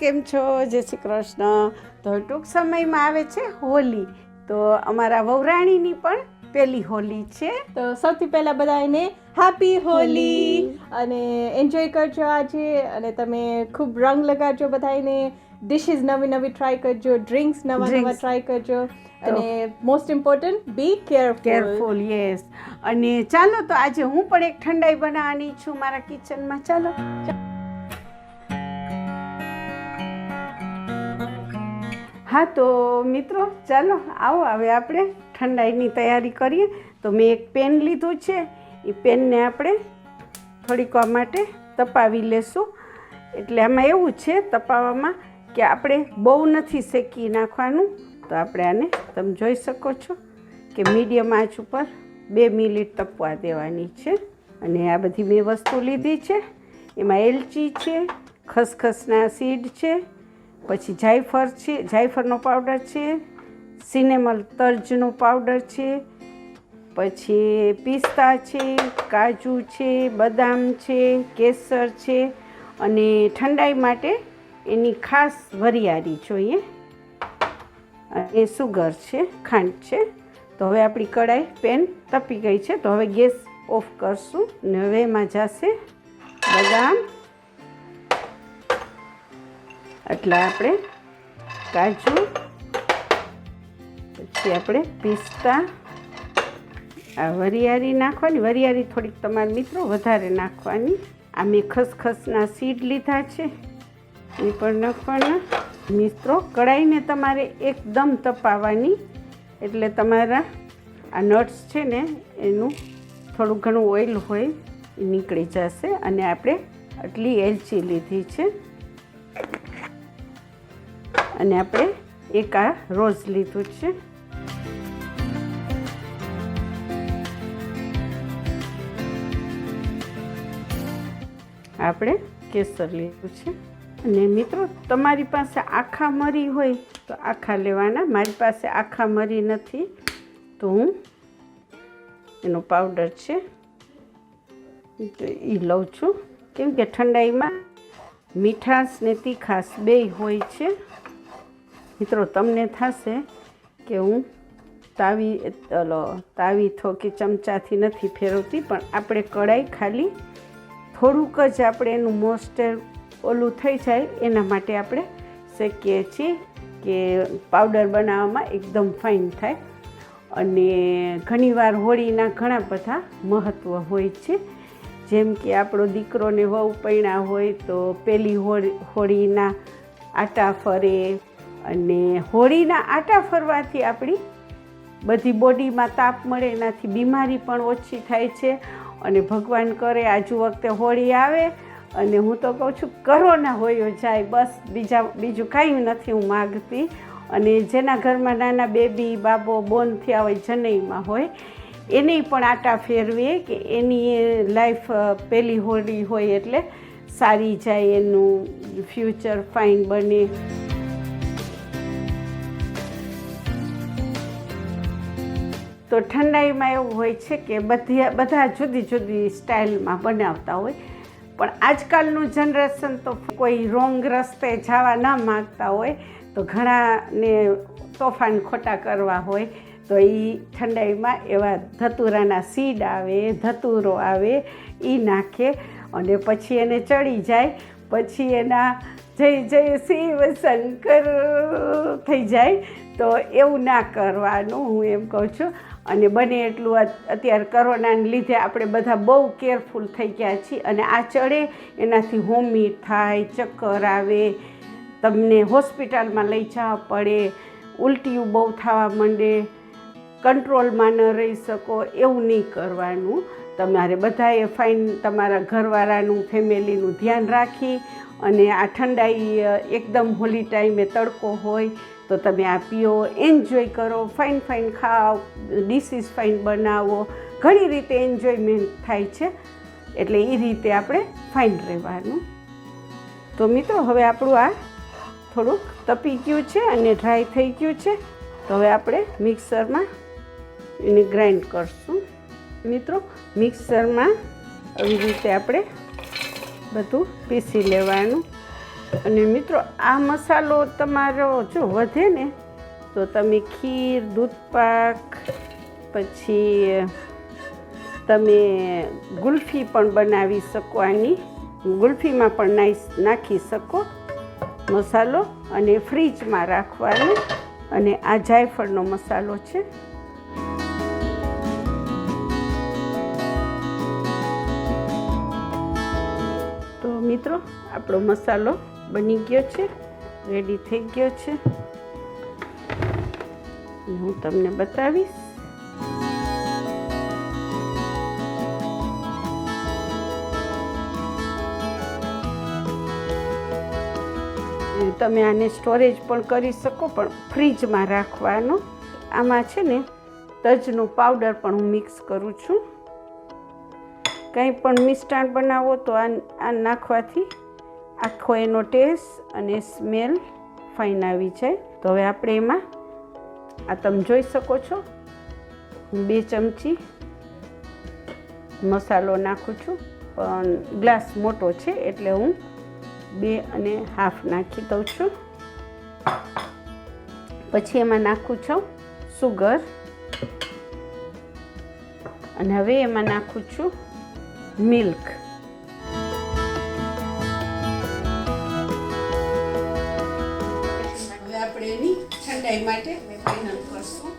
કેમ છો? જય શ્રી કૃષ્ણ. તો ટૂંક સમયમાં આવે છે હોલી. તો અમારા વહુરાણીની પણ પહેલી હોલી છે. તો સૌથી પહેલાં બધાને હેપી હોલી અને એન્જોય કરજો આજે. અને તમે ખૂબ રંગ લગાડજો બધાને. ડિશિસ નવી નવી ટ્રાય કરજો, ડ્રિંક્સ નવા ટ્રાય કરજો. અને most important be careful. Yes. અને ચાલો તો આજે હું પણ એક ઠંડાઈ બનાવવાની છું મારા કિચનમાં. ચાલો. હા તો મિત્રો ચાલો આવો હવે આપણે ઠંડાઈની તૈયારી કરીએ. તો મેં એક પેન લીધું છે. એ પેનને આપણે થોડીક વાર માટે તપાવી લેશું. એટલે આમાં એવું છે તપાવવામાં કે આપણે બહુ નથી શેકી નાખવાનું. તો આપણે આને તમે જોઈ શકો છો કે મીડિયમ આંચ ઉપર 2 મિનિટ તપવા દેવાની છે. અને આ બધી મેં વસ્તુ લીધી છે. એમાં એલચી છે, ખસખસના સીડ છે, પછી જાયફળ છે, જાયફળનો પાવડર છે, સિનેમલ તર્જનો પાવડર છે, પછી પિસ્તા છે, કાજુ છે, બદામ છે, કેસર છે. અને ઠંડાઈ માટે એની ખાસ વરિયાળી જોઈએ. અને સુગર છે, ખાંડ છે. તો હવે આપણી કઢાઈ પેન તપી ગઈ છે. તો હવે ગેસ ઓફ કરશું. ને હવે એમાં જશે બદામ, એટલે આપણે કાજુ, પછી આપણે પિસ્તા, આ વરિયાળી નાખવાની. વરિયાળી થોડીક તમારા મિત્રો વધારે નાખવાની. આ મેં ખસખસના સીડ લીધા છે, એ પણ નાખવાના. મિત્રો કઢાઈને તમારે એકદમ તપાવવાની, એટલે તમારા આ નટ્સ છે ને એનું થોડું ઘણું ઓઇલ હોય એ નીકળી જશે. અને આપણે આટલી એલચી લીધી છે. અને આપણે એક આ રોઝ લીધું છે. આપણે કેસર લીધું છે. અને મિત્રો તમારી પાસે આખા મરી હોય તો આખા લેવાના. મારી પાસે આખા મરી નથી તો હું એનો પાવડર છે એ લઉં છું. કેમ કે ઠંડાઈમાં મીઠાશ ને તીખાશ બેય હોય છે. મિત્રો તમને થશે કે હું તાવી કે ચમચાથી નથી ફેરવતી, પણ આપણે કઢાઈ ખાલી થોડુંક જ આપણે એનું મોસ્ટર ઓલું થઈ જાય એના માટે આપણે શેકીએ છીએ કે પાવડર બનાવવામાં એકદમ ફાઇન થાય. અને ઘણીવાર હોળીના ઘણા બધા મહત્ત્વ હોય છે. જેમ કે આપણો દીકરોને વહુ પૈણા હોય તો પહેલી હોળીના આટા ફરે. અને હોળીના આટા ફરવાથી આપણી બધી બોડીમાં તાપ મળે, એનાથી બીમારી પણ ઓછી થાય છે. અને ભગવાન કરે આજુ વખતે હોળી આવે અને હું તો કહું છું કોરોના હોયો જાય, બસ બીજું કાંઈ નથી હું માગતી. અને જેના ઘરમાં નાના બેબી બાબો બોર્ન થયા હોય, જનઈમાં હોય, એને પણ આટા ફેરવીએ કે એની લાઈફ પહેલી હોળી હોય એટલે સારી જાય, એનું ફ્યુચર ફાઇન બને. તો ઠંડાઈમાં એવું હોય છે કે બધા જુદી જુદી સ્ટાઇલમાં બનાવતા હોય. પણ આજકાલનું જનરેશન તો કોઈ રોંગ રસ્તે જવા ન માગતા હોય, તો ઘણાને તોફાન ખોટા કરવા હોય તો એ ઠંડાઈમાં એવા ધતુરાના સીડ આવે, ધતુરો આવે, એ નાખે. અને પછી એને ચડી જાય, પછી એના જય જય શિવ શંકર થઈ જાય. તો એવું ના કરવાનું, હું એમ કહું છું. અને બને એટલું અત્યારે કોરોનાને લીધે આપણે બધા બહુ કેરફુલ થઈ ગયા છીએ. અને આ ચડે એનાથી હોમી થાય, ચક્કર આવે, તમને હોસ્પિટલમાં લઈ જવા પડે, ઉલટીયું બહુ થવા માંડે, કંટ્રોલમાં ન રહી શકો. એવું નહીં કરવાનું. તમારે બધાએ ફાઇન તમારા ઘરવાળાનું, ફેમિલીનું ધ્યાન રાખી અને આ ઠંડાઈ એકદમ હોલી ટાઈમે તડકો હોય તો તમે આ પીઓ, એન્જોય કરો, ફાઇન ખાઓ, ડિશિસ ફાઇન બનાવો. ઘણી રીતે એન્જોયમેન્ટ થાય છે. એટલે એ રીતે આપણે ફાઇન રહેવાનું. તો મિત્રો હવે આપણું આ થોડુંક તપી ગયું છે અને ડ્રાય થઈ ગયું છે. તો હવે આપણે મિક્સરમાં એને ગ્રાઇન્ડ કરશું. મિત્રો મિક્સરમાં આવી રીતે આપણે બધું પીસી લેવાનું. અને મિત્રો આ મસાલો તમારો જો વધે ને તો તમે ખીર, દૂધપાક, પછી તમે ગુલ્ફી પણ બનાવી શકો. આની ગુલ્ફીમાં પણ નાખી શકો મસાલો. અને ફ્રીજમાં રાખવાનો. અને આ જાયફળનો મસાલો છે. તો મિત્રો આપણો મસાલો બની ગયો છે, રેડી થઈ ગયો છે. હું તમને બતાવીશ. તમે આને સ્ટોરેજ પણ કરી શકો, પણ ફ્રીજમાં રાખવાનો. આમાં છે ને તજનો પાવડર પણ હું મિક્સ કરું છું. કંઈ પણ મિષ્ટાન બનાવો તો આ નાખવાથી આખો એનો ટેસ્ટ અને સ્મેલ ફાઇન આવી જાય. તો હવે આપણે એમાં આ તમે જોઈ શકો છો, હું 2 ચમચી મસાલો નાખું છું. પણ ગ્લાસ મોટો છે એટલે હું 2.5 નાખી દઉં છું. પછી એમાં નાખું છું સુગર. અને હવે એમાં નાખું છું મિલ્ક. હવે આપણે એની ઠંડાઈ માટે ફાઇનલ કરશું.